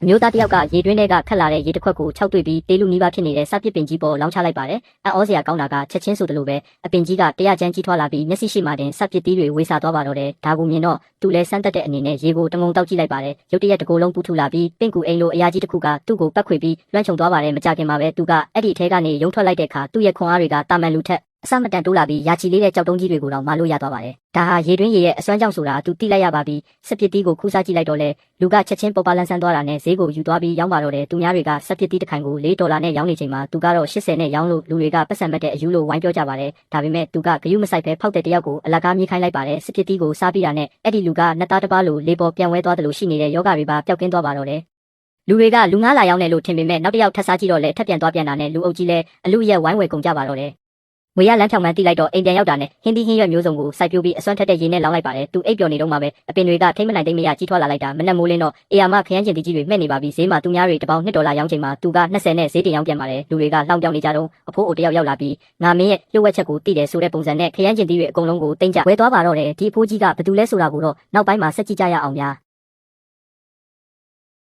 မျိုးသားတယောက်ကရေတွင်းထဲကခတ်လာတဲ့ရေတစ်ခွက်ကို6တွေ့ပြီးတေးလူနီးပါးဖြစ်နေတဲ့စပစ်ပင်ကြီးပေါ်လောင်းချလိုက်ပါတယ်။အော်စရာကောင်းတာကချက်ချင်းဆိုသလိုပဲအပင်ကြီးကတရားချမ်းကြီးထွားလာပြီးမျက်စိရှိမှတင်စပစ်သီးတွေဝေစာသွားပါတော့တယ်။ဒါကိုမြင်တော့သူလည်းစမ်းတက်တဲ့အနေနဲ့ရေကိုတငုံတောက်ကြည့်လိုက်ပါတယ်။ရုတ်တရက်တကိုယ်လုံးပူထူလာပြီးပင့်ကူအိမ်လိုအရာကြီးတစ်ခုကသူ့ကိုပတ်ခွေပြီးလွှမ်းခြုံသွားပါတယ်။မကြခင်မှာပဲသူကအဲ့ဒီအထဲကနေရုံထွက်လိုက်တဲ့အခါသူ့ရဲ့ခွန်အားတွေကတာမန်လူထက်အစမတန်တိုးလာပြီးရာချီလေးတဲ့ကြောက်တုံးကြီးတွေကိုတော့မလို့ရသွားပါတယ်။ဒါဟာရေတွင်းရေရဲ့အစွမ်းကြောင့်ဆိုတာသူသိလိုက်ရပါပြီ။စပစ်တီးကိုခူးစားကြည့်လိုက်တော့လေလူကချက်ချင်းပေါ်ပါလန်းဆန်းသွားတာနဲ့ဈေးကိုယူသွားပြီးရောင်းပါတော့တယ်။သူများတွေကစပစ်တီးတစ်ခိုင်ကို$4နဲ့ရောင်းနေချိန်မှာသူကတော့80နဲ့ရောင်းလို့လူတွေကပတ်စံမဲ့တဲ့အယူလို့ဝိုင်းပြောကြပါတယ်။ဒါပေမဲ့သူကဂယုမဆိုင်ပဲဖောက်တဲ့တယောက်ကိုအလကားမြေးခိုင်းလိုက်ပါတယ်။စပစ်တီးကိုစားပြီးတာနဲ့အဲ့ဒီလူကနှစ်သားတစ်ပါးလိုလေပေါ်ပြန်ဝဲသွားတယ်လို့ရှိနေတဲ့ယောဂတွေပါပျောက်ကင်းသွားပါတော့တယ်။လူတွေကလူငါးလာရောက်နေလို့ထင်ပေမဲ့နောက်တစ်ယောက်ထပ်စားကြည့်တော့လေထပ်ပြန်သွားပြန်တာနဲ့လူအုပ်ကြီးလဲအလူရက်ဝိုင်းဝယ်ကုန်ကြပါတော့တယ်။ငွေရလမ်းဖြောင်မှန်းတိလိုက်တော့အိမ်ပြန်ရောက်တာနဲ့ဟင်းသီးဟင်းရွက်မျိုးစုံကိုစိုက်ပျိုးပြီးအစွမ်းထက်တဲ့ရေနဲ့လောင်းလိုက်ပါတယ်။သူအိပ်ပျော်နေတော့မှပဲအပင်တွေကထိမ့်မနိုင်သိမ့်မရကြီးထွားလာလိုက်တာမနက်မိုးလင်းတော့အေယာမခရမ်းကျင်တီကြီးတွေမှဲ့နေပါပြီဈေးမှာသူများတွေတပေါင်း$2ရောင်းချိန်မှာသူက20နဲ့ဈေးတင်ရောင်းပြန်ပါတယ်။လူတွေကလောင်းပြောင်းနေကြတော့အဖိုးအိုတယောက်ရောက်လာပြီးငါမင်းရဲ့လှုပ်ဝက်ချက်ကိုသိတယ်ဆိုတဲ့ပုံစံနဲ့ခရမ်းကျင်တီတွေအကုန်လုံးကိုတင်ကြဝဲသွားပါတော့တယ်။ဒီအဖိုးကြီးကဘသူလဲဆိုတာကိုတော့နောက်ပိုင်းမှာဆက်ကြည့်ကြရအောင်ဗျာ။